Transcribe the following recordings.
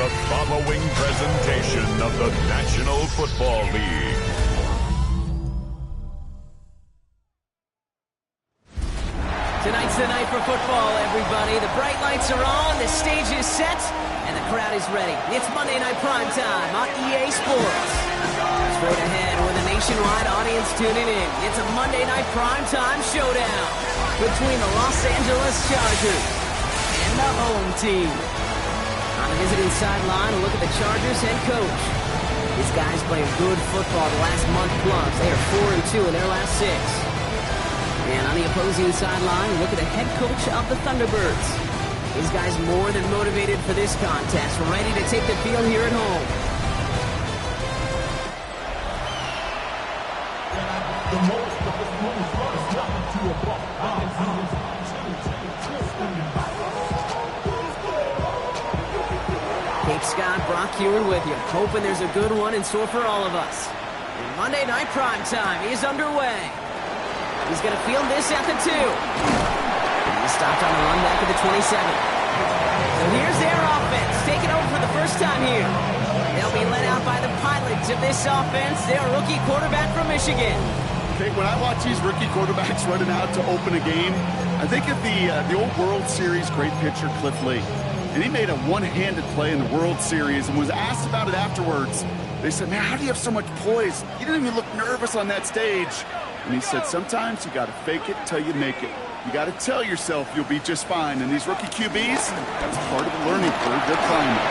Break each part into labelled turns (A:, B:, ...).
A: the following presentation of the National Football League.
B: Tonight's the night for football, everybody. The bright lights are on, the stage is set, and the crowd is ready. It's Monday Night Primetime on EA Sports. Straight ahead with a nationwide audience tuning in. It's a Monday Night Primetime showdown between the Los Angeles Chargers and the home team. On the visiting sideline, a look at the Chargers head coach. These guys played good football the last month plus. They are 4-2 in their last 6. And on the opposing sideline, look at the head coach of the ThunderBirds. These guys more than motivated for this contest, ready to take the field here at home. Kate Scott, Brock Ewan with you, hoping there's a good one in store for all of us. And Monday Night Primetime is underway. He's going to field this at the 2. He stopped on the run back at the 27. So here's their offense, taking over for the first time here. They'll be led out by the pilots of this offense, their rookie quarterback from Michigan.
C: Okay, when I watch these rookie quarterbacks running out to open a game, I think of the old World Series great pitcher Cliff Lee. And he made a one-handed play in the World Series and was asked about it afterwards. They said, man, how do you have so much poise? You didn't even look nervous on that stage. And he said, sometimes you got to fake it till you make it. You got to tell yourself you'll be just fine. And these rookie QBs, that's part of the learning curve they're climbing.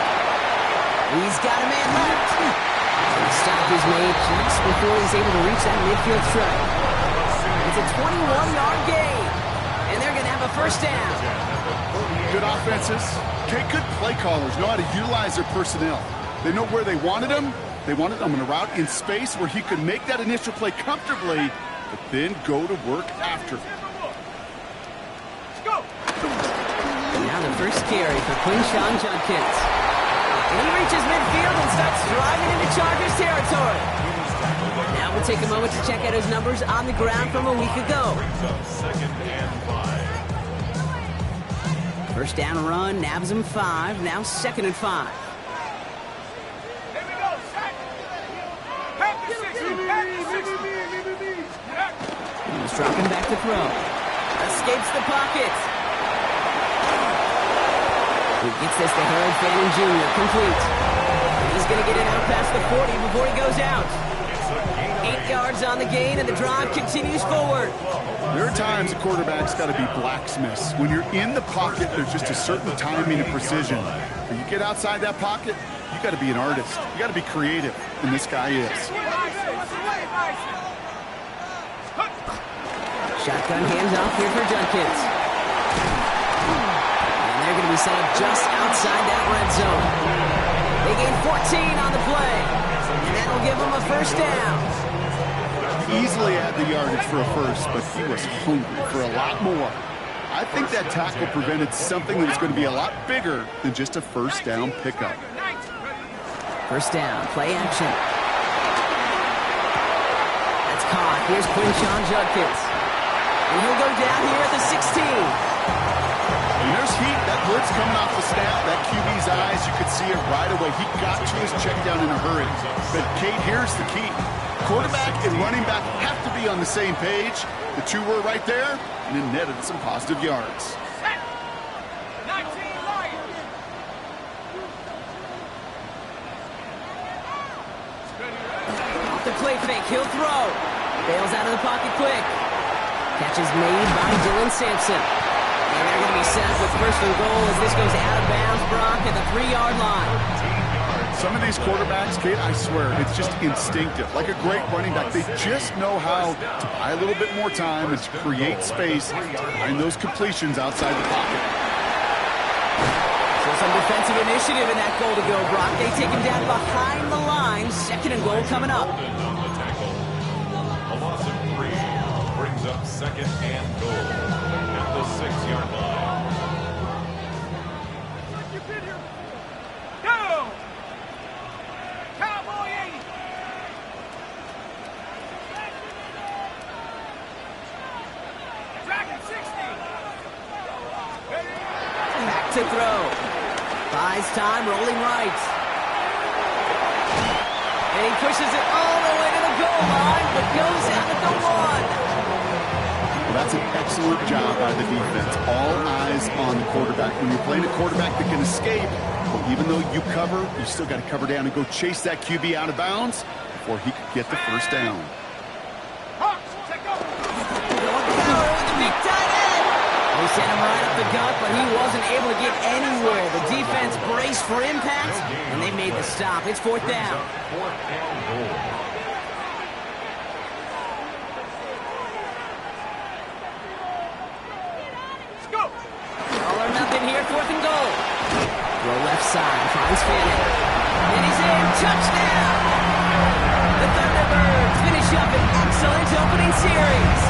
B: He's got a man left. And the stop is made just before he's able to reach that midfield strike. It's a 21-yard gain. And they're going to have a first down.
C: Good offenses. Okay, good play callers know how to utilize their personnel. They know where they wanted them. They wanted them in a route in space where he could make that initial play comfortably, but then go to work after.
B: Now the first carry for Quinshawn Judkins. And he reaches midfield and starts driving into Chargers territory. Now we'll take a moment to check out his numbers on the ground from a week ago. First down run, nabs him 5, now 2nd and 5. He's dropping back to throw. Escapes the pocket. He gets this to Harold Fanning Jr. Complete. He's going to get it out past the 40 before he goes out. 8 yards on the gain, and the drive continues forward.
C: There are times a quarterback's got to be blacksmiths. When you're in the pocket, there's just a certain timing and precision. When you get outside that pocket, you got to be an artist. You got to be creative, and this guy is.
B: Shotgun handoff here for Judkins. And they're going to be set up just outside that red zone. They gain 14 on the play, and that'll give them a first down.
C: Easily had the yardage for a first, but he was hungry for a lot more. I think that tackle prevented something that was going to be a lot bigger than just a first down pickup.
B: First down, play action. That's caught. Here's Quinshawn Judkins. And he'll go down here at the 16.
C: And there's heat. That blitz coming off the snap. That QB's eyes, you could see it right away. He got to his check down in a hurry. But, Kate, here's the key. Quarterback and running back have to be on the same page. The two were right there, and it netted some positive yards.
B: Off the play fake, he'll throw. Bails out of the pocket quick. Catch is made by Dylan Sampson. And they're going to be set up with first and goal as this goes out of bounds, Brock, at the 3-yard line.
C: Some of these quarterbacks, Kate, I swear, it's just instinctive. Like a great running back, they just know how to buy a little bit more time and to create space behind those completions outside the pocket.
B: So some defensive initiative in that goal to go, Brock. They take him down behind the line. 2nd and goal coming up.
A: A loss of 3 brings up 2nd and goal at the 6-yard line.
B: To throw. Buys time, rolling right. And he pushes it all the way to the goal line, but goes out at the 1.
C: Well, that's an excellent job by the defense. All eyes on the quarterback. When you're playing a quarterback that can escape, well, even though you cover, you still got to cover down and go chase that QB out of bounds before he could get the first down.
B: They sent him right up the gut, but he wasn't able to get anywhere. The defense braced for impact, and they made the stop. It's 4th down.
A: 4th and goal.
B: All or nothing here, 4th and goal. Throw left side, finds Fanning. And he's in, touchdown! The Thunderbirds finish up an excellent opening series.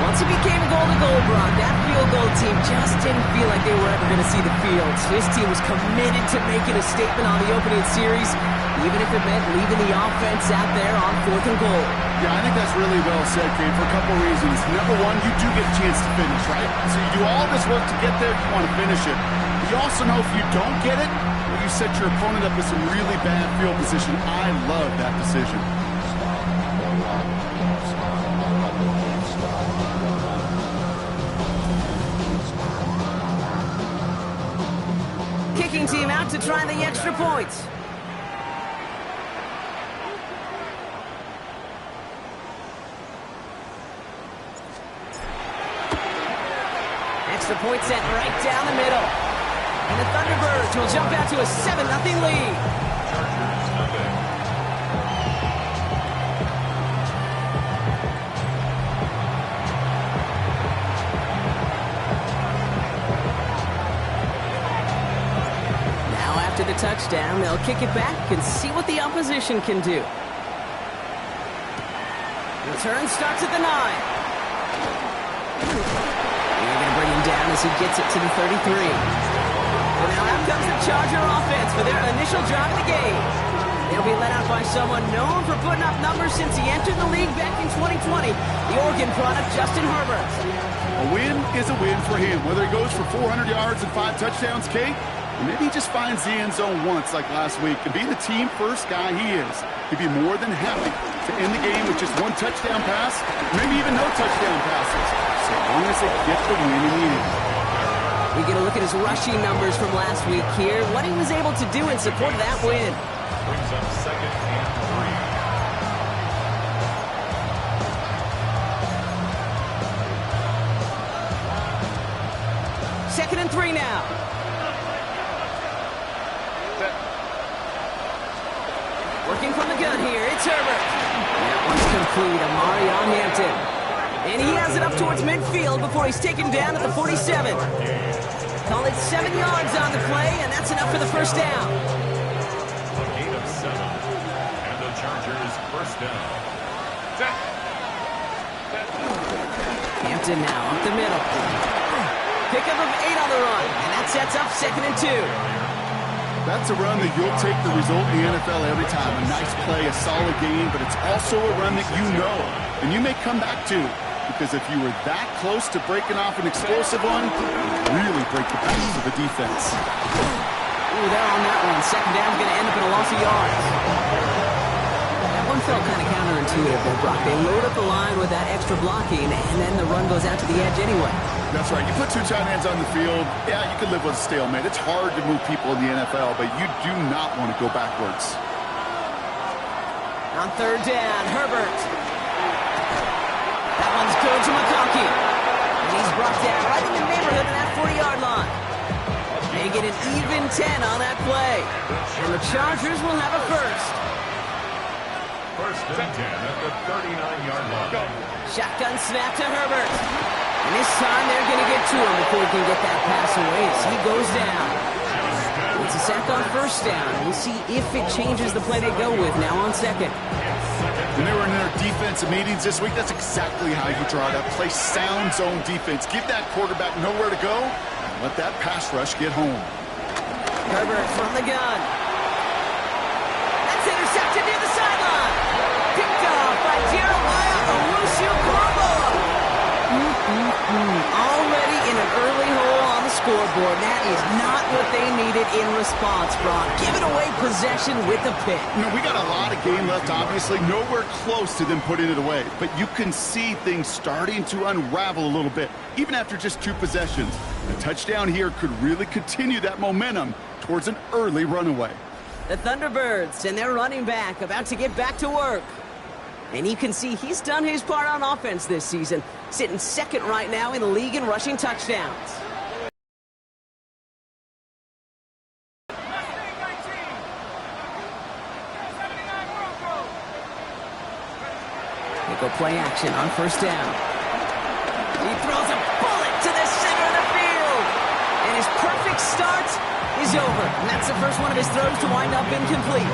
B: Once it became goal-to-goal, Brock, that field goal team just didn't feel like they were ever going to see the field. His team was committed to making a statement on the opening series, even if it meant leaving the offense out there on 4th and goal.
C: Yeah, I think that's really well said, Kate, for a couple of reasons. Number one, you do get a chance to finish, right? So you do all this work to get there, you want to finish it. But you also know if you don't get it, well, you set your opponent up with some really bad field position. I love that decision.
B: Kicking team out to try the extra points. Extra point set right down the middle. And the Thunderbirds will jump out to a 7-0 lead. Now after the touchdown, they'll kick it back and see what the opposition can do. Return starts at the 9. They're going to bring him down as he gets it to the 33. And now out comes the Charger offense for their initial drive of the game. They'll be led out by someone known for putting up numbers since he entered the league back in 2020, the Oregon product, Justin Herbert.
C: A win is a win for him, whether he goes for 400 yards and 5 touchdowns, Kate, or maybe he just finds the end zone once like last week. And being the team first guy he is, he'd be more than happy to end the game with just 1 touchdown pass, maybe even no touchdown passes, so long as they get the win in the end.
B: We get a look at his rushing numbers from last week here, what he was able to do in support of that win.
A: Brings up 2nd and
B: 3. 2nd and 3 now. Working from the gun here, it's Herbert. That one's complete, Amari on Hampton. And he has it up towards midfield before he's taken down at the 47. Call it 7 yards on the play, and that's enough for the first down.
A: A gain of 7. And the Chargers first down.
B: Hampton now up the middle. Pickup of 8 on the run, and that sets up 2nd and 2.
C: That's a run that you'll take the result in the NFL every time. A nice play, a solid game, but it's also a run that you know, and you may come back to. Because if you were that close to breaking off an explosive one, you'd really break the backs of the defense.
B: Ooh, they're on that one. 2nd down's going to end up in a loss of yards. That one felt kind of counterintuitive, though, Brock. They load up the line with that extra blocking, and then the run goes out to the edge anyway.
C: That's right. You put 2 tight ends on the field, yeah, you can live with a stalemate. It's hard to move people in the NFL, but you do not want to go backwards.
B: On 3rd down, Herbert. That one's good to McConkey. And he's brought down right in the neighborhood of that 40-yard line. They get an even 10 on that play. And the Chargers will have a first.
A: 1st and 10 at the 39-yard line.
B: Shotgun snap to Herbert. And this time they're going to get to him before he can get that pass away as he goes down. It's a sack on 1st down. We'll see if it changes the play they go with now on 2nd.
C: When they were in their defensive meetings this week, that's exactly how you draw it up. Play sound zone defense. Give that quarterback nowhere to go, and let that pass rush get home.
B: Herbert from the gun. That's intercepted near the sideline. Picked off by Jeremiah Owusu-Koramoah. Already in an early hole on the scoreboard. scoreboard. That is not what they needed in response, Brock. Giving away possession with a pick.
C: You know, we got a lot of game left, obviously. Nowhere close to them putting it away. But you can see things starting to unravel a little bit, even after just 2 possessions. A touchdown here could really continue that momentum towards an early runaway.
B: The Thunderbirds and their running back about to get back to work. And you can see he's done his part on offense this season, sitting second right now in the league in rushing touchdowns. They go play action on first down. He throws a bullet to the center of the field. And his perfect start is over. And that's the first one of his throws to wind up incomplete.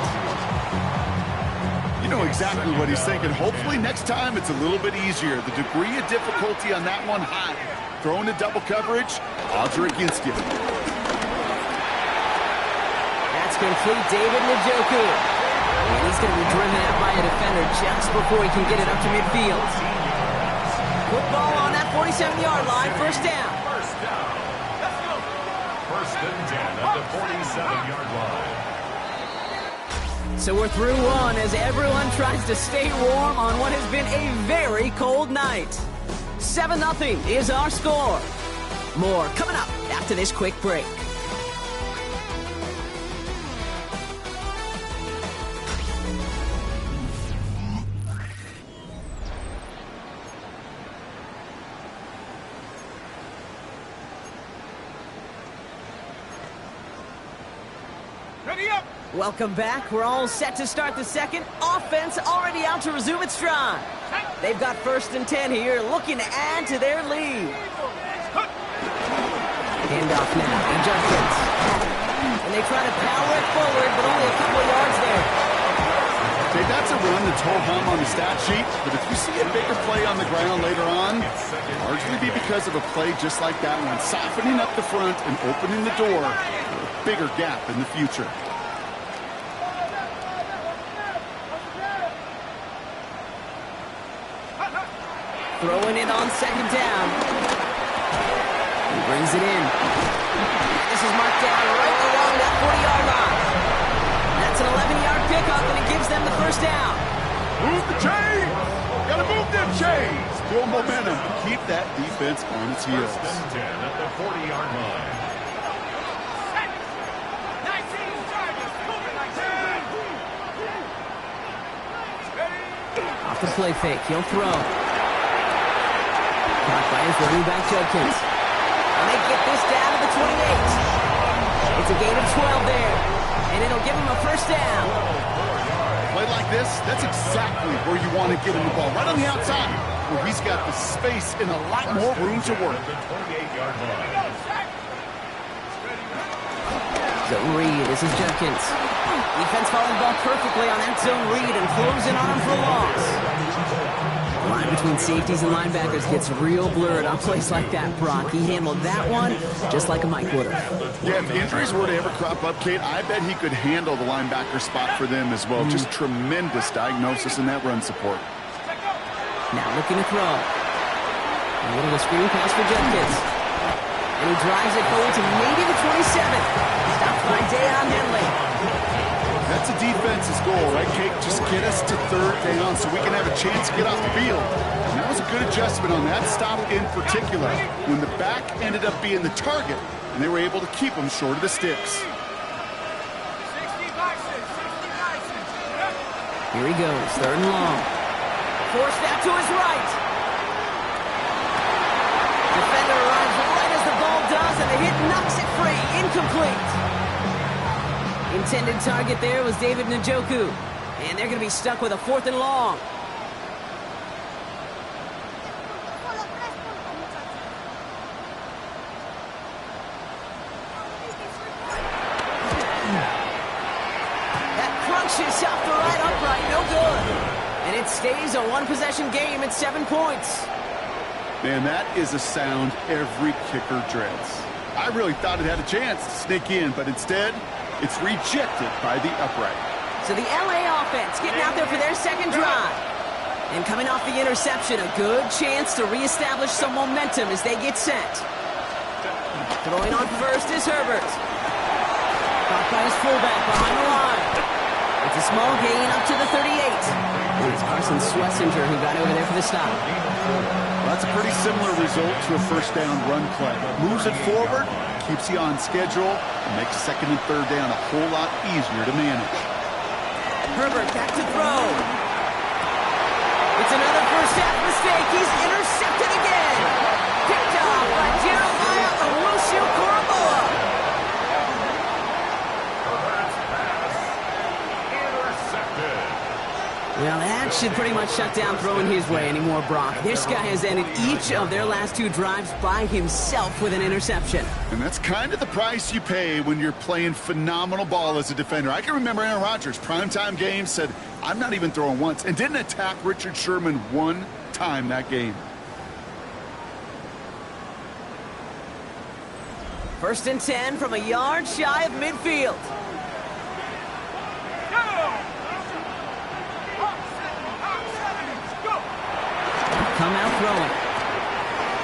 C: You know exactly what he's thinking. Hopefully next time it's a little bit easier. The degree of difficulty on that one high. Thrown to double coverage, odds are against you.
B: That's complete David Njoku. And he's going to be driven out by a defender just before he can get it up to midfield. Football on that 47-yard line, first down.
A: Let's go. First and 10 at the 47-yard line.
B: So we're through one as everyone tries to stay warm on what has been a very cold night. 7-0 is our score. More coming up after this quick break.
D: Ready up!
B: Welcome back. We're all set to start the second. Offense already out to resume its stride. They've got first and 10 here, looking to add to their lead. Handoff now, Injustice. And they try to power it forward, but only a couple yards there.
C: Okay, that's a run that's whole hum on the stat sheet, but if you see a bigger play on the ground later on, largely be because of a play just like that one, softening up the front and opening the door for a bigger gap in the future.
B: Throwing it on second down. He brings it in. This is marked down right along that 40-yard line. That's an 11-yard pickup, and it gives them the first down.
C: Move the chains! Gotta move them chains! Build momentum. Keep that defense on its heels.
A: First and 10 at the 40-yard line.
B: Off the play fake, he'll throw. Caught by his running back Judkins. And they get this down to the 28. It's a gain of 12 there. And it'll give him a first down.
C: Play like this, that's exactly where you want to get him the ball. Right on the outside, where he's got the space and a lot more room to work.
A: The 28-yard line.
B: Zone read, this is Judkins. Defense following the ball perfectly on that zone read and closing on him for a loss. The line between safeties and linebackers gets real blurred on plays like that, Brock. He handled that one just like a Mike would have.
C: Yeah, if injuries were to ever crop up, Kate, I bet he could handle the linebacker spot for them as well. Just tremendous diagnosis in that run support.
B: Now looking to throw. A little of a screen pass for Judkins. And he drives it forward to maybe the 27. Stopped by Deion Henley.
C: That's a defense's goal, right, Kate? Just get us to third down so we can have a chance to get off the field. And that was a good adjustment on that stop in particular, when the back ended up being the target, and they were able to keep him short of the sticks.
B: Here he goes, third and long. Forced out to his right. Defender arrives right as the ball does, and the hit knocks it free. Incomplete. Intended target there was David Njoku. And they're going to be stuck with a fourth and long. That crunches off the right upright, no good. And it stays a one-possession game at 7 points.
C: Man, that is a sound every kicker dreads. I really thought it had a chance to sneak in, but instead, it's rejected by the upright.
B: So the LA offense getting out there for their second drive. And coming off the interception, a good chance to reestablish some momentum as they get set. Throwing on first is Herbert. Caught by his fullback behind the line. It's a small gain up to the 38. And it's Carson Swessinger who got over there for the stop.
C: Well, that's a pretty similar result to a first down run play. Moves it forward, keeps you on schedule, and makes second and third down a whole lot easier to manage.
B: Herbert back to throw. It's another first half mistake. He's intercepted again. Picked off by Jeremiah Owusu-Koramoah. Well, that should pretty much shut down throwing his way anymore, Brock. This guy has ended each of their last 2 drives by himself with an interception.
C: And that's kind of the price you pay when you're playing phenomenal ball as a defender. I can remember Aaron Rodgers, primetime game, said, I'm not even throwing once, and didn't attack Richard Sherman one time that game.
B: First and 10 from a yard shy of midfield. Come out throwing.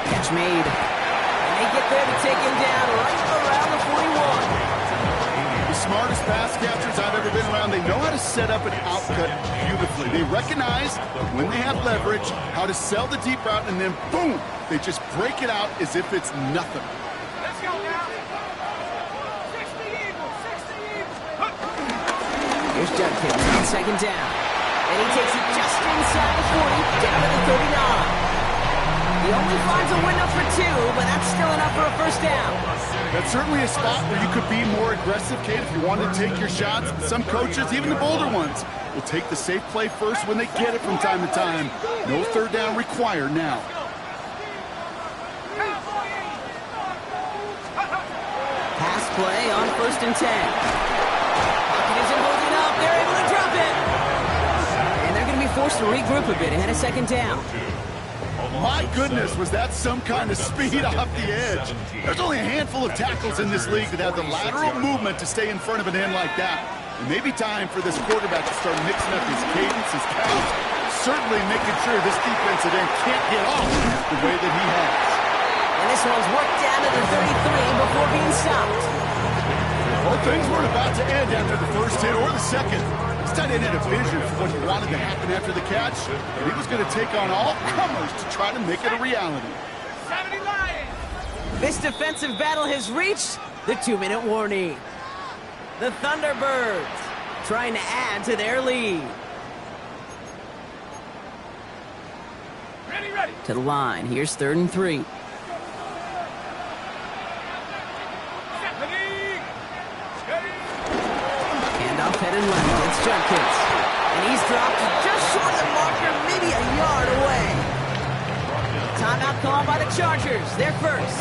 B: Catch made. And they get there to take him down right around the 41.
C: The smartest pass catchers I've ever been around, they know how to set up an outcut beautifully. They recognize when they have leverage, how to sell the deep route, and then boom, they just break it out as if it's nothing.
D: Let's go now. 60 Eagles, 60 Eagles.
B: Here's Judkins on second down. And he takes it just inside the 40, down to the 39. He only finds a window for 2, but that's still enough for a first down.
C: That's certainly a spot where you could be more aggressive, Kate, if you want to take your shots. Some coaches, even the bolder ones, will take the safe play first when they get it from time to time. No third down required now.
B: Pass play on first and 10. Pocket isn't holding up. They're able to drop it. And they're going to be forced to regroup a bit ahead of second down.
C: My goodness, was that some kind of speed off the edge. There's only a handful of tackles in this league that have the lateral movement to stay in front of an end like that. It may be time for this quarterback to start mixing up his cadence, his count, certainly making sure this defensive end can't get off the way that he has.
B: And this one's worked down to the 33 before being stopped.
C: Well, things weren't about to end after the first hit or the second. This tight end had a vision for what he wanted to happen after the catch, and he was going to take on all comers to try to make it a reality.
D: 70 Lions.
B: This defensive battle has reached the 2-minute warning. The Thunderbirds trying to add to their lead.
D: Ready, ready.
B: To the line. Here's 3rd and 3. Handoff headed left. It's Judkins. And he's dropped just short of the marker, maybe a yard away. Timeout called by the Chargers. They're first.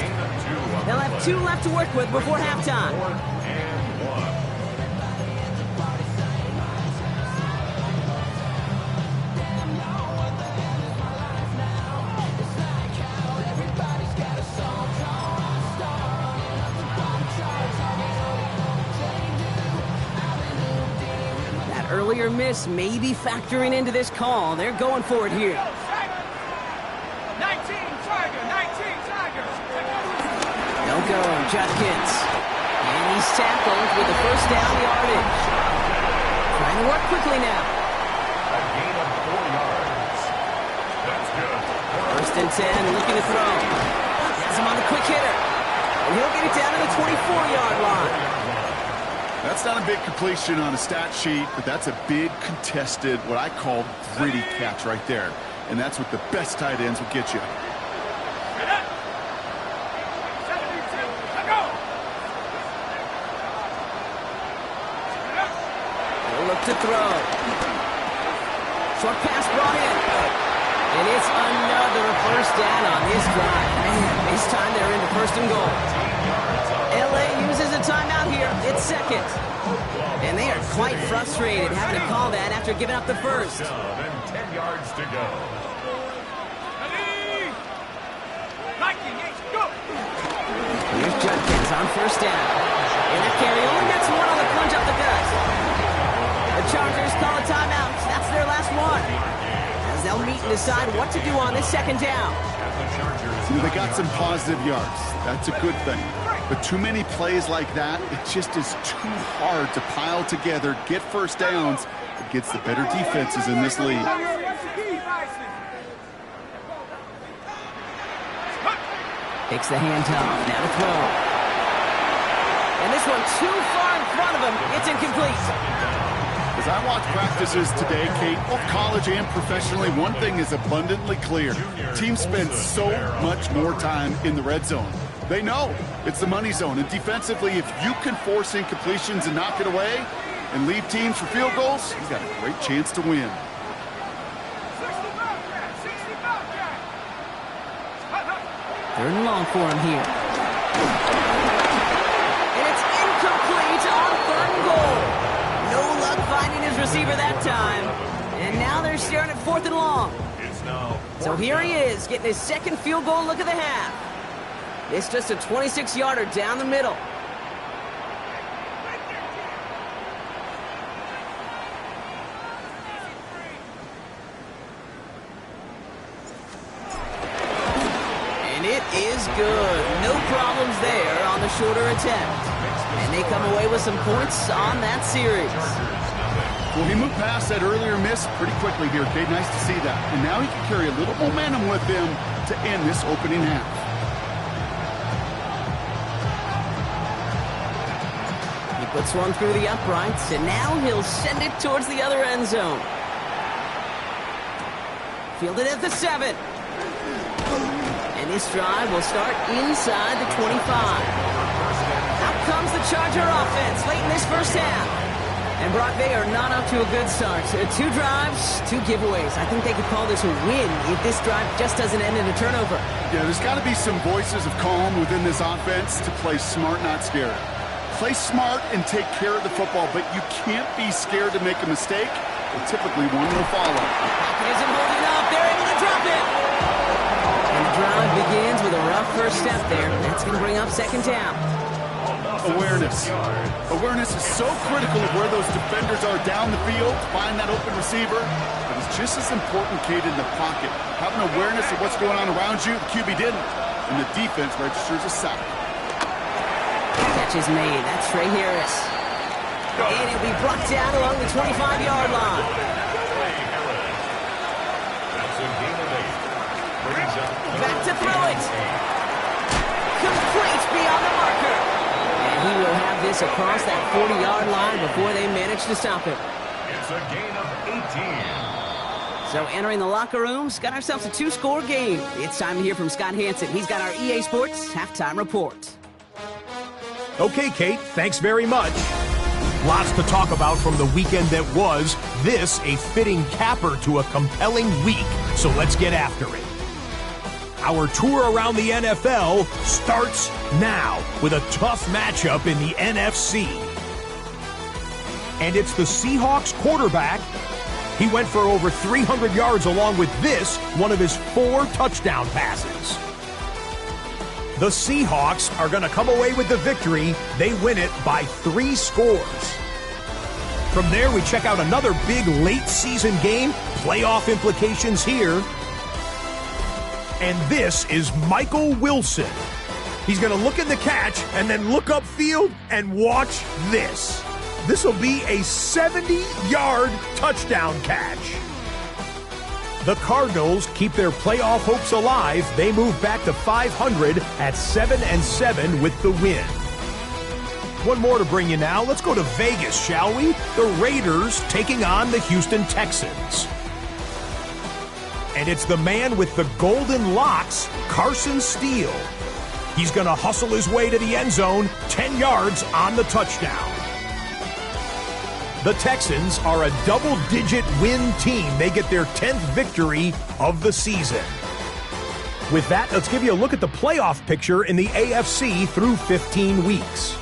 B: They'll have 2 left to work with before halftime. Earlier miss may be factoring into this call. They're going for it here.
D: 19 Tigers.
B: They'll go, Judkins. And he's tackled with the first down yardage. Trying to work quickly now.
A: A gain of 4 yards. That's good.
B: First and 10, looking to throw. Has him on the quick hitter. And he'll get it down to the 24-yard line.
C: That's not a big completion on a stat sheet, but that's a big contested, what I call gritty catch right there. And that's what the best tight ends will get you.
B: They'll look to throw. Short pass brought in. And it's another first down on this drive. Man, this time they're into first and goal. LA uses a timeout here. It's second. And they are quite frustrated having to call that after giving up the first.
A: And 10 yards to go.
B: Here's Judkins on first down. And that carry only gets 1 on the plunge up the gut. The Chargers call a timeout. That's their last one. As they'll meet and decide what to do on this second down.
C: They got some positive yards. That's a good thing. But too many plays like that, it just is too hard to pile together, get first downs against the better defenses in this league.
B: Takes the handoff, now to throw. And this one too far in front of him, it's incomplete.
C: As I watch practices today, Kate, both college and professionally, one thing is abundantly clear. Teams spend so much more time in the red zone. They know it's the money zone, and defensively, if you can force incompletions and knock it away and lead teams for field goals, you've got a great chance to win.
B: Third and long for him here. And it's incomplete on third and goal. No luck finding his receiver that time. And now they're staring at fourth and long. So here he is, getting his second field goal look of the half. It's just a 26-yarder down the middle. And it is good. No problems there on the shorter attempt. And they come away with some points on that series.
C: Well, he moved past that earlier miss pretty quickly here, Kate. Nice to see that. And now he can carry a little momentum with him to end this opening half.
B: He puts one through the uprights, and now he'll send it towards the other end zone. Fielded at the 7. And this drive will start inside the 25. Out comes the Charger offense late in this first half. And Brock, they are not up to a good start. 2 drives, 2 giveaways. I think they could call this a win if this drive just doesn't end in a turnover.
C: Yeah, there's got to be some voices of calm within this offense to play smart, not scared. Play smart and take care of the football, but you can't be scared to make a mistake. Well, typically, one will follow.
B: Pocket isn't holding up. They're able to drop it. And the drive begins with a rough first step there. That's going to bring up second down.
C: Awareness. Awareness is so critical of where those defenders are down the field to find that open receiver. But it's just as important, Kate, in the pocket. Having awareness of what's going on around you, the QB didn't. And the defense registers a sack.
B: Catch is made. That's Trey Harris. And it'll be brought down along the 25-yard line. Back to throw it. Complete beyond the marker. And he will have this across that 40-yard line before they manage to stop it.
A: It's a gain of 18.
B: So entering the locker rooms, got ourselves a 2-score game. It's time to hear from Scott Hansen. He's got our EA Sports halftime report.
E: Okay, Kate, thanks very much. Lots to talk about from the weekend that was. This a fitting capper to a compelling week, so let's get after it. Our tour around the NFL starts now with a tough matchup in the NFC. And it's the Seahawks quarterback. He went for over 300 yards along with this, one of his 4 touchdown passes. The Seahawks are going to come away with the victory. They win it by 3 scores. From there, we check out another big late-season game. Playoff implications here. And this is Michael Wilson. He's going to look at the catch and then look upfield and watch this. This will be a 70-yard touchdown catch. The Cardinals keep their playoff hopes alive. They move back to 500 at 7-7 with the win. One more to bring you now. Let's go to Vegas, shall we? The Raiders taking on the Houston Texans. And it's the man with the golden locks, Carson Steele. He's going to hustle his way to the end zone, 10 yards on the touchdown. The Texans are a double-digit win team. They get their 10th victory of the season. With that, let's give you a look at the playoff picture in the AFC through 15 weeks.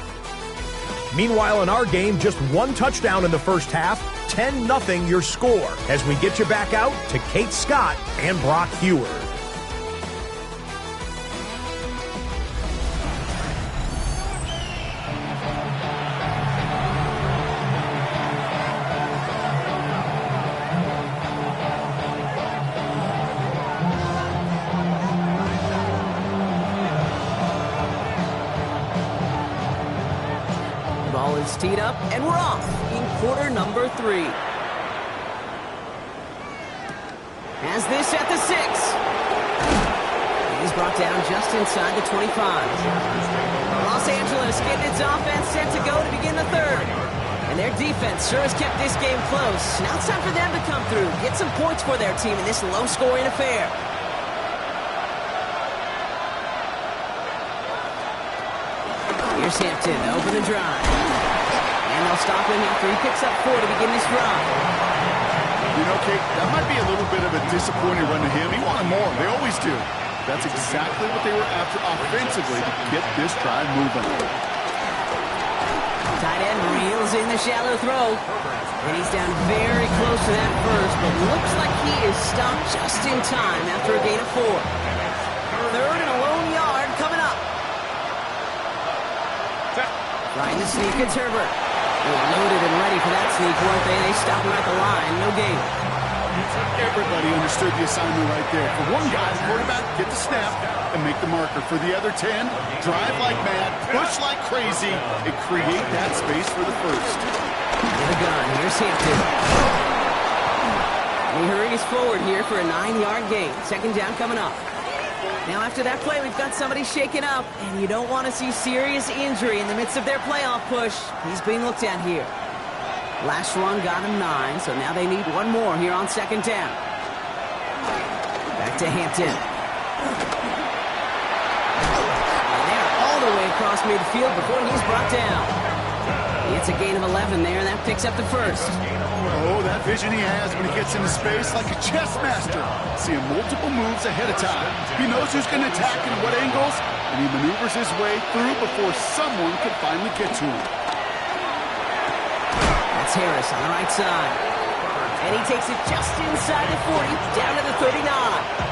E: Meanwhile, in our game, just 1 touchdown in the first half, 10-0 your score, as we get you back out to Kate Scott and Brock Heward.
B: It's teed up, and we're off in quarter number 3. Has this at the 6. He's brought down just inside the 25. Los Angeles getting its offense set to go to begin the 3rd. And their defense sure has kept this game close. Now it's time for them to come through, get some points for their team in this low-scoring affair. Here's Hampton, open and drive. And they'll stop him after he picks up 4 to begin this drive.
C: You know, Kate, that might be a little bit of a disappointing run to him. He wanted more. They always do. That's exactly what they were after offensively to get this drive moving.
B: Tight end reels in the shallow throw. And he's down very close to that first, but looks like he is stopped just in time after a gain of 4. 3rd and a lone yard coming up. Trying to sneak, it's Herbert. They were loaded and ready for that sneak, weren't they? They stopped him at the line, no gain.
C: Everybody understood the assignment right there. For one guy, the quarterback, get the snap and make the marker. For the other 10, drive like mad, push like crazy, and create that space for the first.
B: With a gun, here's Hampton. And he hurries forward here for a 9-yard gain. 2nd down coming up. Now after that play, we've got somebody shaken up, and you don't want to see serious injury in the midst of their playoff push. He's being looked at here. Last run got him 9, so now they need one more here on 2nd down. Back to Hampton. And they're all the way across midfield before he's brought down. It's a gain of 11 there, and that picks up the first.
C: Oh, that vision he has when he gets into space like a chess master. Seeing multiple moves ahead of time. He knows who's going to attack and what angles, and he maneuvers his way through before someone can finally get to him.
B: That's Harris on the right side. And he takes it just inside the 40, down to the 39.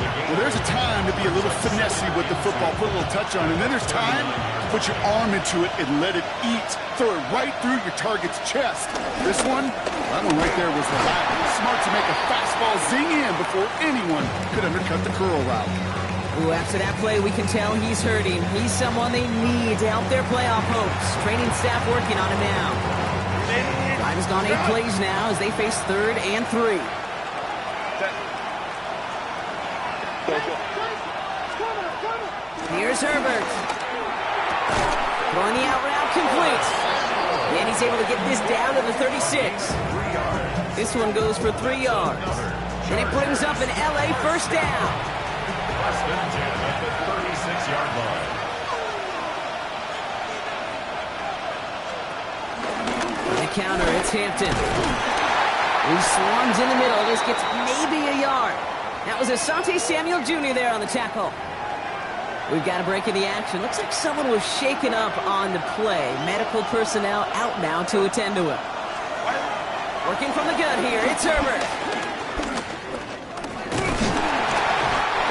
C: Well, there's a time to be a little finessey with the football, put a little touch on it, and then there's time to put your arm into it and let it eat. Throw it right through your target's chest. This one, that one right there was the latter. Smart to make a fastball zing in before anyone could undercut the curl route.
B: Ooh, after that play, we can tell he's hurting. He's someone they need to help their playoff hopes. Training staff working on him now. Drive has gone 8 plays now as they face 3rd and 3. Here's Herbert. Throwing the out route complete. And he's able to get this down to the 36. This one goes for 3 yards. And it brings up an LA first down.
A: Preston at the 36-yard line.
B: The counter, it's Hampton. He swarms in the middle. This gets maybe a yard. That was Asante Samuel Jr. there on the tackle. We've got a break in the action. Looks like someone was shaken up on the play. Medical personnel out now to attend to him. Working from the gun here, it's Herbert.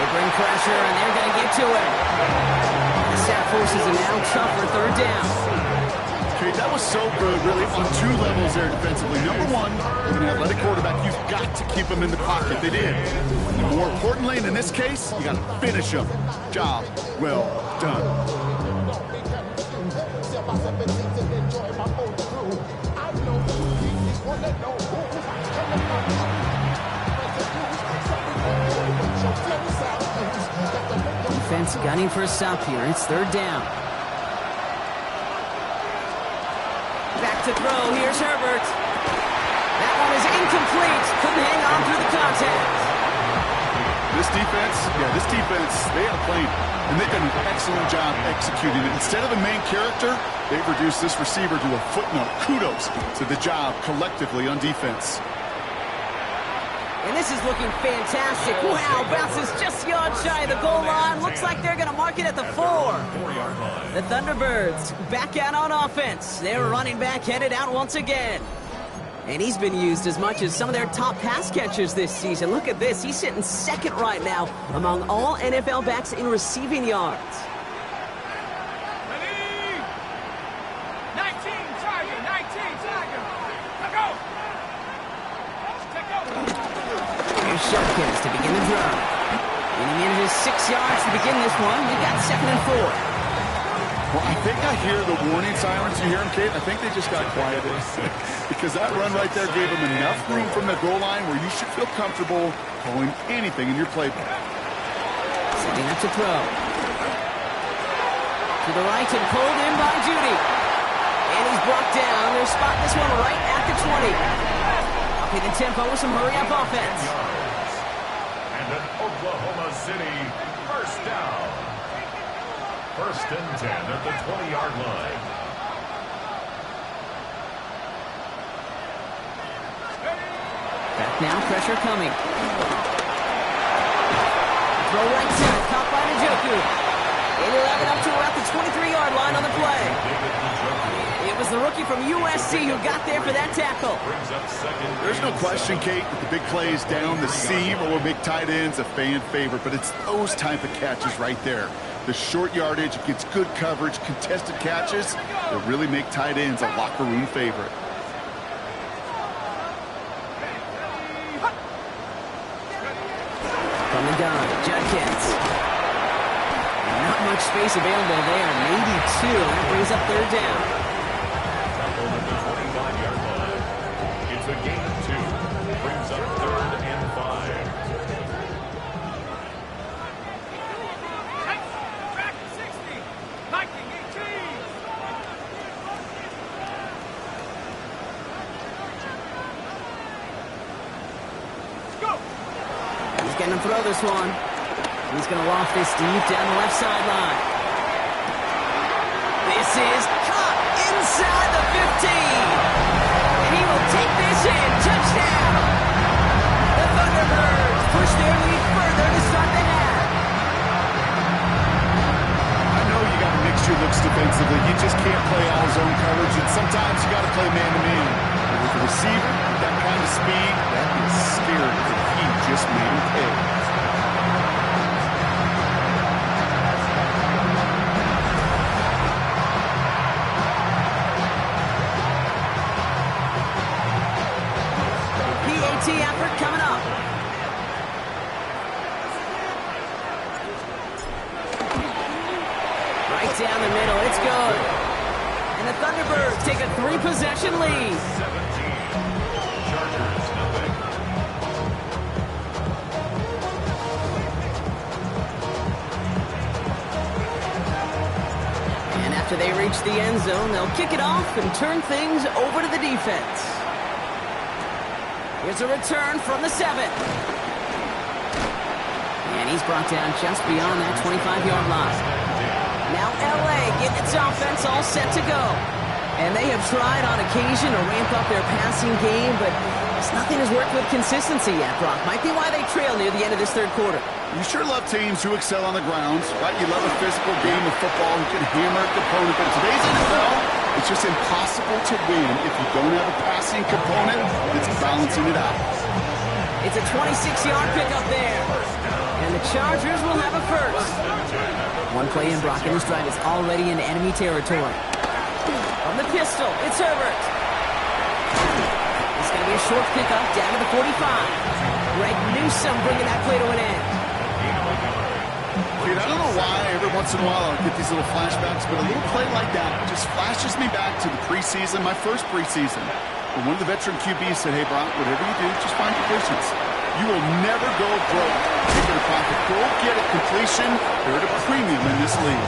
B: They bring pressure, and they're going to get to him. The staff forces him now tougher 3rd down.
C: Okay, that was so good, really, on 2 levels there defensively. Number one, with an athletic quarterback, you've got to keep him in the pocket. They did. And more importantly, and in this case, you got to finish him. Job well done.
B: Defense gunning for a stop here. It's 3rd down. Back to throw. Here's Herbert. That one is incomplete. Couldn't hang on through the contact.
C: This defense, they had a plan, and they've done an excellent job executing it. Instead of the main character, they've reduced this receiver to a footnote. Kudos to the job collectively on defense.
B: And this is looking fantastic. Wow, bounces just yard shy of the goal line. Looks like they're going to mark it at the 4. The Thunderbirds back out on offense. Their running back headed out once again. And he's been used as much as some of their top pass catchers this season. Look at this. He's sitting 2nd right now among all NFL backs in receiving yards.
D: Ready? 19, target, 19, target. Go! Take over.
B: Here's Shopkins to begin the drive. And he manages 6 yards to begin this one. We've got 2nd and 4.
C: Well, I think I hear the warning sirens. You hear them, Kate? I think they just got quieted. Because that run right there gave them enough room from the goal line where you should feel comfortable calling anything in your playbook.
B: Setting up to throw. To the right and pulled in by Judy. And he's brought down. They're spotting this one right at the 20. Upping the tempo with some hurry-up offense.
A: And an Oklahoma City first down. First and 10 at the 20-yard line.
B: Back now, pressure coming. Throw right side, caught by Njoku. And he'll have it up to about the 23-yard line on the play. It was the rookie from USC who got there for that tackle.
C: There's no question, Kate, that the big plays down the seam or big tight ends a fan favorite, but it's those type of catches right there. The short yardage, it gets good coverage, contested catches that really make tight ends a locker room favorite.
B: From the gun, Judkins. Not much space available there, maybe two. That brings up third down.
A: Tackle at the 25-yard line. It's a gain of 2. Brings up third and 5.
D: Back to 60. Viking 18. Let's go.
B: He's going to throw this one. He's going to loft this deep down the left sideline. This is caught inside the 15. And he will take this in. Touchdown. The ThunderBirds push their lead further to start the half.
C: I know you got to mix your looks defensively. You just can't play all zone coverage, and sometimes you got to play man-to-man. But with the receiver, with that kind of speed, that is scary if he just made him pay.
B: Effort coming up. Right down the middle. It's good. And the ThunderBirds take a 3-possession lead.
A: 17. Chargers, nothing.
B: And after they reach the end zone, they'll kick it off and turn things over to the defense. Here's a return from the 7. And he's brought down just beyond that 25-yard line. Now LA getting its offense all set to go. And they have tried on occasion to ramp up their passing game, but nothing has worked with consistency yet, Brock. Might be why they trail near the end of this third quarter.
C: You sure love teams who excel on the ground, right? You love a physical game of football who can hammer a component, but today's NFL, it's just impossible to win if you don't have a passing component that's balancing it out.
B: It's a 26-yard pickup there. And the Chargers will have a first. One play in, Brock, and this drive is already in enemy territory. From the pistol, it's Herbert. It's going to be a short pickup down to the 45. Greg Newsome bringing that play to an end.
C: Dude, I don't know why every once in a while I get these little flashbacks, but a little play like that just flashes me back to the preseason, my first preseason. When one of the veteran QBs said, hey, Brock, whatever you do, just find completions. You will never go broke taking a profit. Go get a completion. They're at a premium in this league.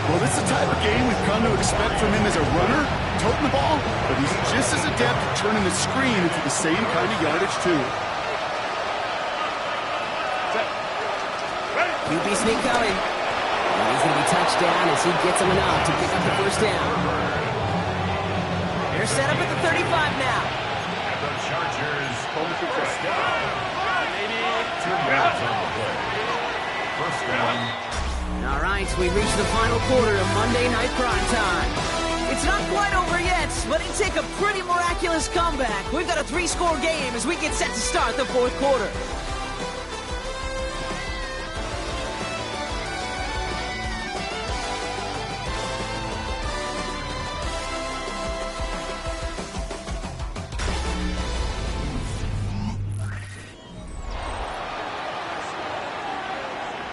C: Well, this is the type of game we've come to expect from him as a runner, toting the ball, but he's just as adept at turning the screen into the same kind of yardage, too.
B: QB sneak coming. And he's going to be touched down as he gets him enough to pick up the first down. They're set up at the 35 now.
A: And the Chargers first down. 2 minutes on the play. First down.
B: All right, we reach the final quarter of Monday Night Primetime. It's not quite over yet, but it take a pretty miraculous comeback. We've got a 3-score game as we get set to start the fourth quarter.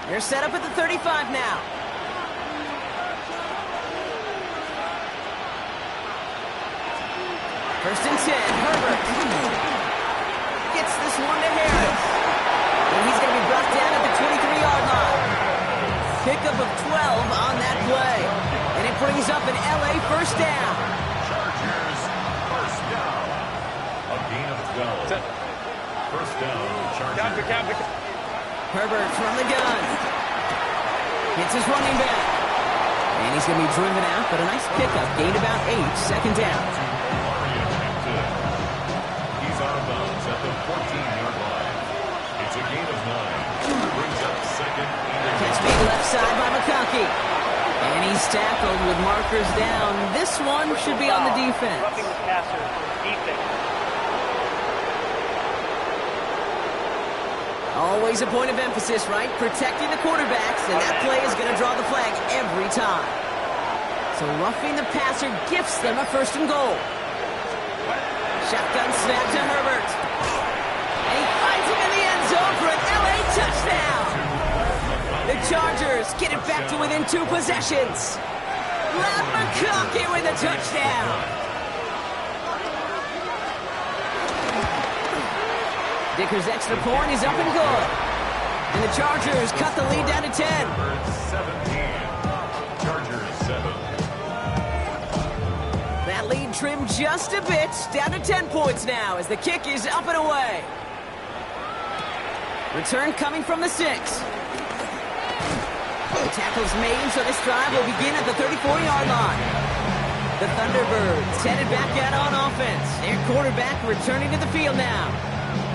B: They're set up at the 35 now. First and 10, Herbert. Gets this one to Harris. And he's going to be brought down at the 23-yard line. Pickup of 12 on that play. And it brings up an LA first down.
A: Chargers, first down. A gain of 12. First down, Chargers.
B: Herbert from the gun. Hits his running back. And he's going to be driven out, but a nice pickup. Gained about 8, second down.
A: He's out of bounds at the 14-yard line. It's a gain of 9. Brings up second and
B: Catch made left side by McConkey. And he's tackled with markers down. This one should be on the defense.
F: Roughing the passer, defense.
B: Always a point of emphasis, right? Protecting the quarterbacks, and that play is going to draw the flag every time. So roughing the passer gifts them a first and goal. Shotgun snap to Herbert. And he finds him in the end zone for an LA touchdown. The Chargers get it back to within 2 possessions. Loud McConkey with a touchdown. Dicker's extra point is up and good. And the Chargers cut the lead down to 10.
A: 17. Chargers 7.
B: That lead trimmed just a bit, down to 10 points now as the kick is up and away. Return coming from the 6. The tackle's made, so this drive will begin at the 34-yard line. The Thunderbirds headed back out on offense. Their quarterback returning to the field now.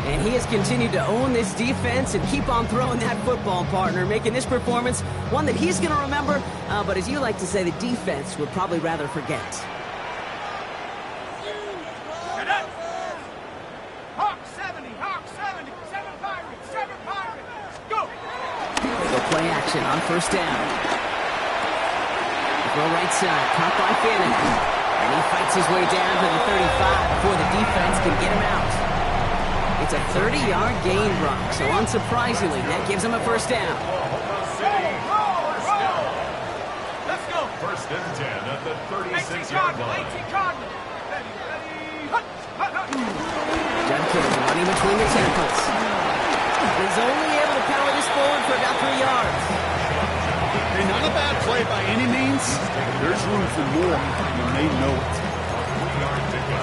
B: And he has continued to own this defense and keep on throwing that football, partner, making this performance one that he's going to remember, but as you like to say, the defense would probably rather forget.
D: Hawk 70, 7 Pirates, 7 Pirates, go!
B: They go play action on first down. Throw right side, caught by Fannin. And he fights his way down to the 35 before the defense can get him out. It's a 30-yard gain run, so unsurprisingly, that gives him a first down.
A: Oklahoma City, first down.
D: Let's go!
A: First and 10 at the
D: 18
A: 36-yard
D: Cardinal,
A: line.
D: 18 Cardinal. Ready, hut, hut, hut.
B: Judkins running between the tackles. He's only able to power this forward for about 3 yards.
C: Hey, not a bad play by any means. There's room for more, and they know it.
A: 3-yard pickup.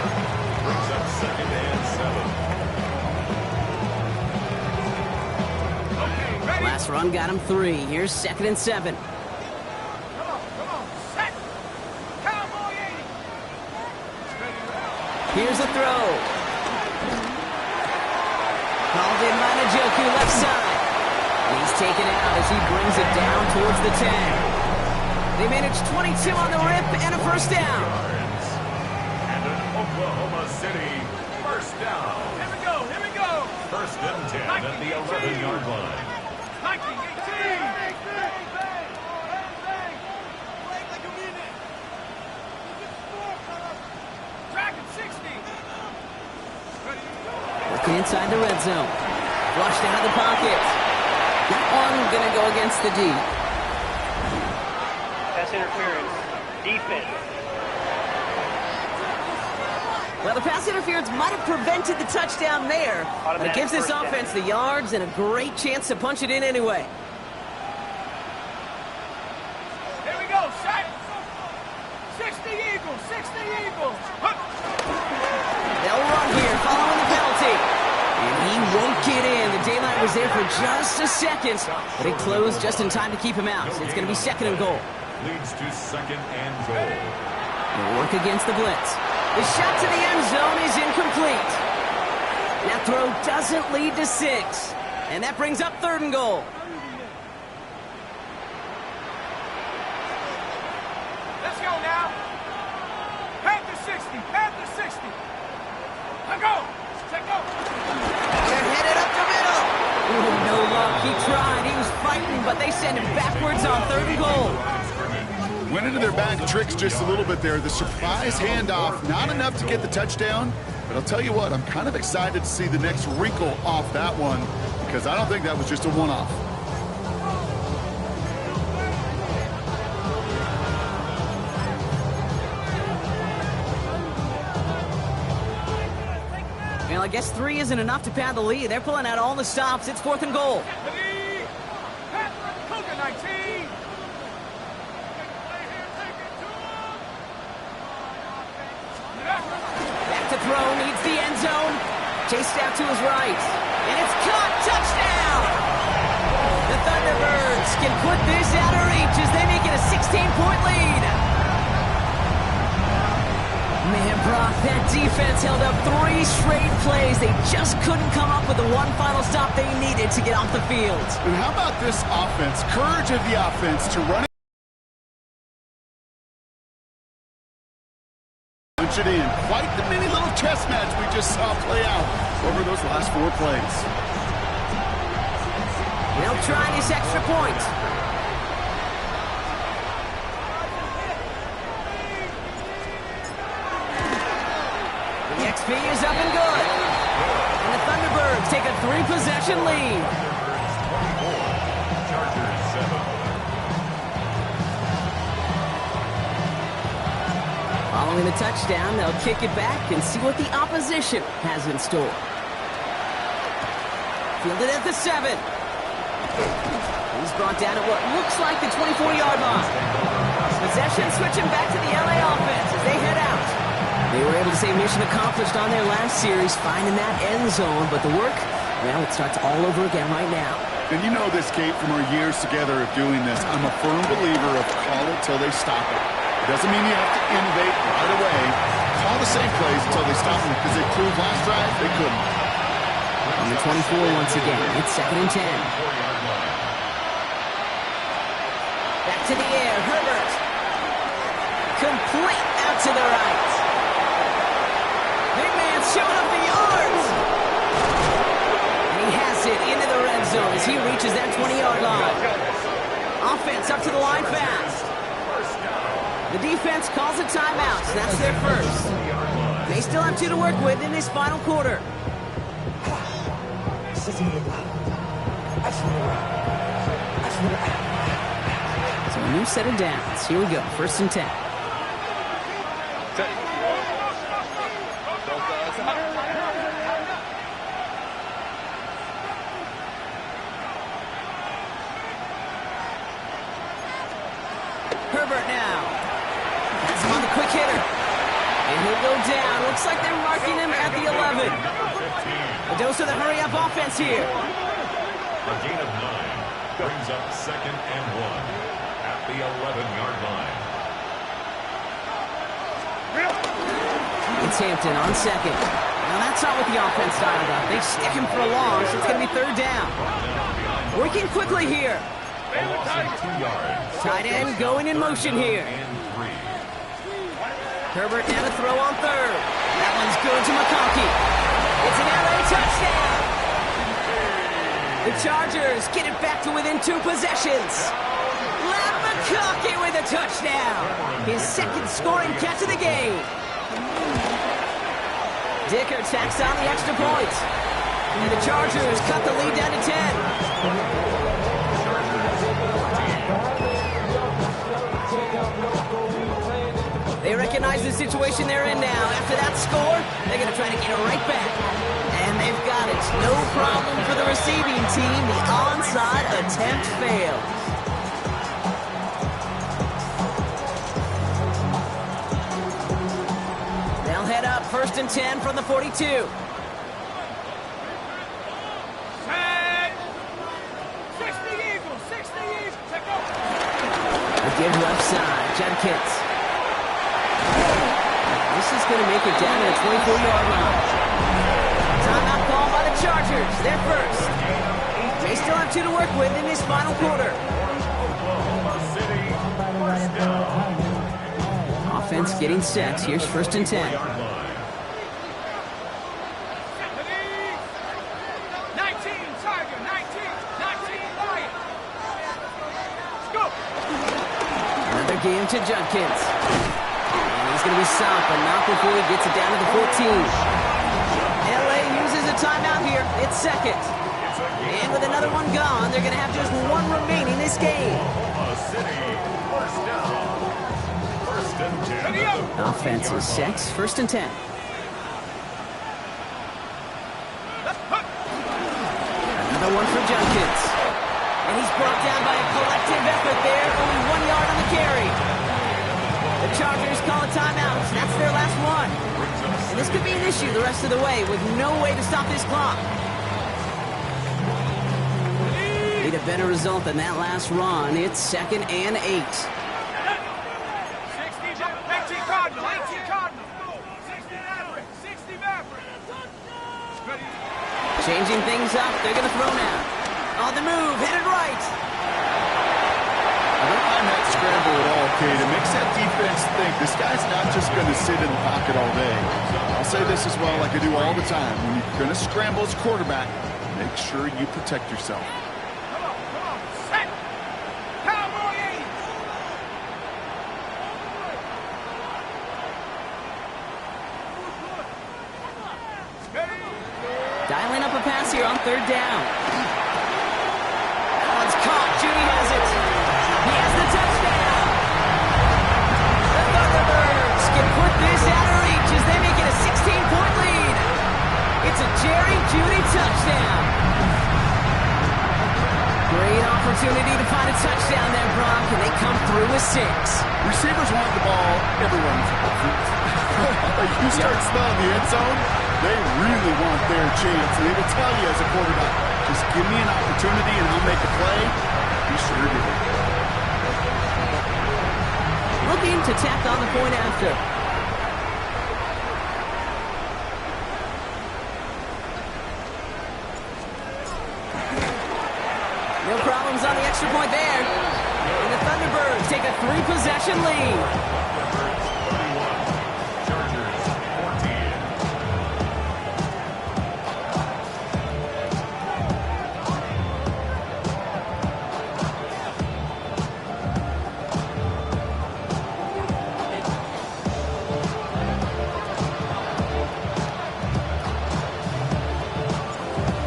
A: Brings up second and 7.
B: Last run got him 3. Here's second and 7.
D: Come on, set! Cowboy 80!
B: Here's a throw. Called in by Njoku, left side. And he's taken out as he brings it down towards the 10. They manage 22 on the rip and a first down.
A: And an Oklahoma City first down.
D: Here we go, here we go!
A: First and 10 at the 11-yard line.
D: 19, 18! Dragon 60!
B: Working inside the red zone. Flushed out of the pocket. That one gonna go against the D.
F: Pass interference, defense.
B: Well, the pass interference might have prevented the touchdown there, but it gives this offense the yards and a great chance to punch it in anyway.
D: Here we go, set! 60 Eagles, 60 Eagles! Hup.
B: They'll run here following the penalty. And he won't get in. The daylight was there for just a second, but it closed just in time to keep him out. So it's going to be second and goal.
A: Leads to second and goal.
B: They'll work against the blitz. The shot to the end zone is incomplete. That throw doesn't lead to 6. And that brings up third and goal.
D: Let's go now. Panther 60, Panther 60. Let go. Let go.
B: They're headed up the middle. Ooh, no luck. He tried. He was fighting, but they send him backwards on third and goal.
C: Went into their bag of tricks just a little bit there. The surprise handoff, not enough to get the touchdown. But I'll tell you what, I'm kind of excited to see the next wrinkle off that one because I don't think that was just a one-off.
B: Well, I guess 3 isn't enough to pad the lead. They're pulling out all the stops. It's 4th and goal. Back to throw, needs the end zone. Chased out to his right. And it's caught. Touchdown! The Thunderbirds can put this out of reach as they make it a 16-point lead. Man, Brock, that defense held up 3 straight plays. They just couldn't come up with the one final stop they needed to get off the field.
C: And how about this offense? Courage of the offense to run it. Punch it in. Quite the mini little chess match we just saw play out over those last 4 plays.
B: They'll try this extra point. The XP is up and good. And the Thunderbirds take a 3-possession lead.
A: Chargers 7.
B: Following the touchdown, they'll kick it back and see what the opposition has in store. Fielded at the 7. He's brought down at what looks like the 24-yard line. Possession switching back to the LA offense as they head out. They were able to say mission accomplished on their last series, finding that end zone, but the work, well, it starts all over again right now.
C: And you know this, Kate, from our years together of doing this, I'm a firm believer of call it till they stop it. It doesn't mean you have to innovate right away. Call the same plays until they stop them, because they proved last drive they couldn't.
B: On the 24 once again, it's 2nd and 10. Back to the air, Herbert. Complete out to the right. Big man showing up the yards. And he has it into the red zone as he reaches that 20-yard line. Offense up to the line fast. The defense calls a timeout, so that's their first. They still have 2 to work with in this final quarter. So a new set of downs. Here we go, 1st and 10. Herbert now. Has him on the quick hitter. And he'll go down. Looks like they're marking him at the 11. A dose of the hurry-up offense here.
A: A gain of 9 brings up 2nd and 1 at the 11-yard line.
B: It's Hampton on 2nd. Now that's not what the offense dialed up. They stick him for a long, so it's going to be 3rd down. Working quickly here.
A: A loss of 2 yards.
B: Tight end going in motion here. Herbert now to throw on 3rd. That one's good to McConkey. It's an LA touchdown. The Chargers get it back to within 2 possessions. Lab McConkey with a touchdown. His 2nd scoring catch of the game. Dicker tacks on the extra point. And the Chargers cut the lead down to 10. They recognize the situation they're in now. After that score, they're going to try to get it right back. And they've got it. No problem for the receiving team. The onside attempt failed. They'll head up 1st and 10 from the 42. Again left side, Judkins. This is going to make it down to the 24-yard line. Timeout call by the Chargers. They're first. They still have 2 to work with in this final quarter. Offense getting set. Here's 1st and 10.
D: 19, Tiger, 19 Lion. Let's go.
B: Another game to Judkins. And he's going to be stopped, but not before he gets it down to the 14. LA uses a timeout here. It's 2nd. And with another one gone, they're going to have just 1 remaining this game. Offense is set. 1st and 10. Another one for Junkins. And he's brought down by a collective effort there. Only 1 yard on the carry. The Chargers call a timeout. That's their last one. And this could be an issue the rest of the way with no way to stop this clock. Need a better result than that last run. It's 2nd and 8.
D: 18 Cardinal, 18 Cardinal. 60 Maverick, 60 Maverick.
B: Changing things up. They're going to throw now. On the move, headed right.
C: I don't mind that scramble at all, Kate. It makes that defense think this guy's not just going to sit in the pocket all day. I'll say this as well, like I do all the time. When you're going to scramble as quarterback, make sure you protect yourself.
D: Come on, set. Cowboy 80.
B: Dialing up a pass here on 3rd down. That one's caught. Judy has it. He has the touchdown. The ThunderBirds can put this out of reach as they make it a 16-point lead. It's a Jerry Judy touchdown. Great opportunity to find a touchdown there, Brock, and they come through with 6.
C: Receivers want the ball everywhere in the football field. Like you start smelling the end zone, they really want their chance. And they will tell you as a quarterback, just give me an opportunity and I'll make a play. Be sure to do it.
B: Looking to tack on the point after. No problems on the extra point there. And the ThunderBirds take a 3-possession lead.
A: Chargers 14.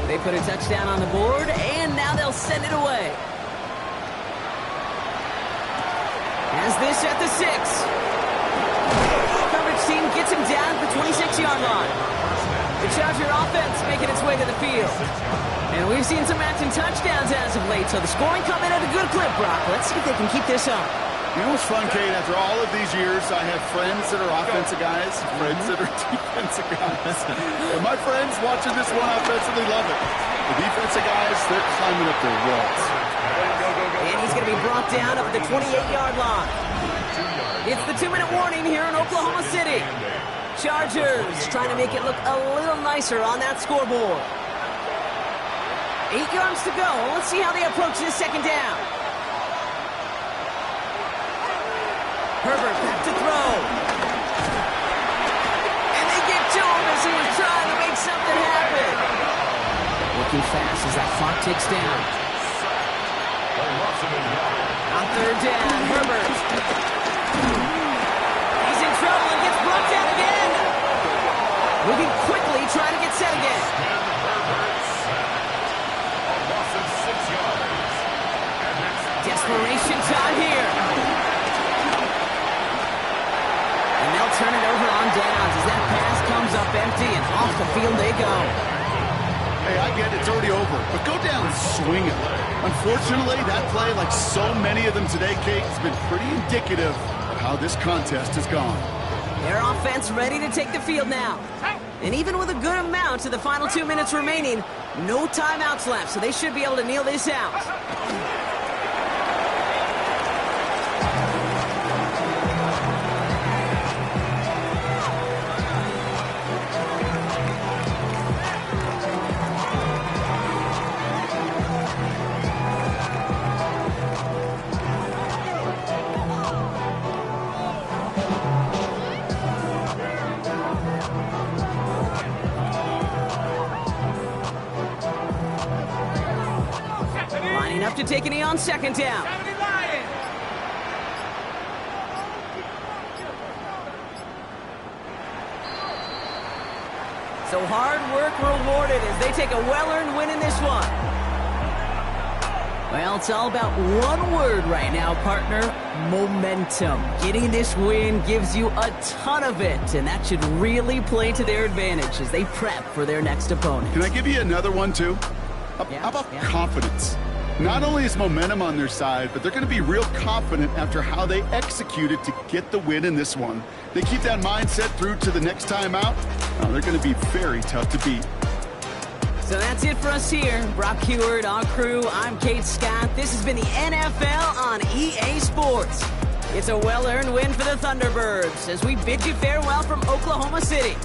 B: They put a touchdown on the board, and now they'll send it away. As this at the 6. Coverage team gets him down at the 26-yard line. The Charger offense making its way to the field. And we've seen some matching touchdowns as of late, so the scoring coming at a good clip, Brock. Let's see if they can keep this up.
C: You know what's fun, Kate? After all of these years, I have friends that are offensive guys, friends that are defensive guys. And my friends watching this one offensively love it. The defensive guys, they're climbing up their walls.
B: And he's going to be brought down up at the 28-yard line. It's the 2-minute warning here in Oklahoma City. Chargers trying to make it look a little nicer on that scoreboard. 8 yards to go. Let's see how they approach this 2nd down. Herbert back to throw. And they get to him as he was trying to make something happen. Looking fast as that clock ticks down. On 3rd down, Herbert. He's in trouble and gets brought down again. Moving quickly, trying to get set again. Desperation time here. And they'll turn it over on downs as that pass comes up empty and off the field they go.
C: Hey, I get it, it's already over, but go down swinging. Unfortunately, that play, like so many of them today, Kate, has been pretty indicative of how this contest has gone.
B: Their offense ready to take the field now. And even with a good amount to the final 2 minutes remaining, no timeouts left, so they should be able to kneel this out. Lining up to take a knee on 2nd down. So hard work rewarded as they take a well-earned win in this one. Well, it's all about one word right now, partner. Momentum. Getting this win gives you a ton of it, and that should really play to their advantage as they prep for their next opponent.
C: Can I give you another one, too? How about confidence? Not only is momentum on their side, but they're going to be real confident after how they executed to get the win in this one. They keep that mindset through to the next time out. They're going to be very tough to beat.
B: So that's it for us here. Brock Heward, our crew, I'm Kate Scott. This has been the NFL on EA Sports. It's a well-earned win for the Thunderbirds as we bid you farewell from Oklahoma City.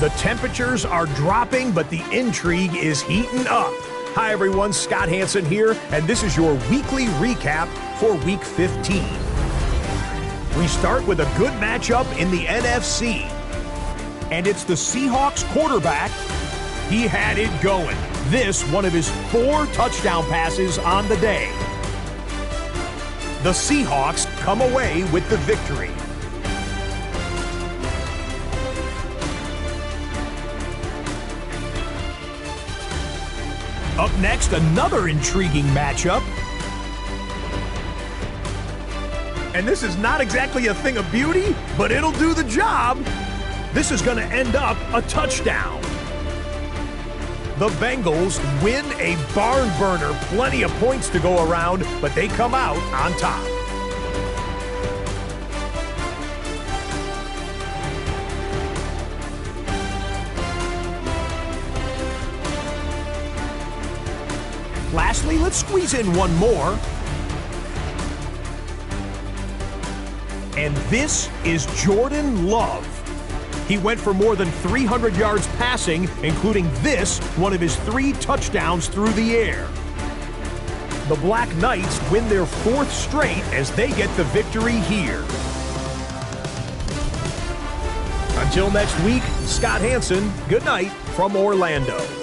E: The temperatures are dropping, but the intrigue is heating up. Hi, everyone. Scott Hansen here, and this is your weekly recap for Week 15. We start with a good matchup in the NFC, and it's the Seahawks quarterback. He had it going. This, one of his 4 touchdown passes on the day. The Seahawks come away with the victory. Up next, another intriguing matchup. And this is not exactly a thing of beauty, but it'll do the job. This is going to end up a touchdown. The Bengals win a barn burner, plenty of points to go around, but they come out on top. Lastly, let's squeeze in one more. And this is Jordan Love. He went for more than 300 yards passing, including this, one of his 3 touchdowns through the air. The Black Knights win their 4th straight as they get the victory here. Until next week, Scott Hansen, good night from Orlando.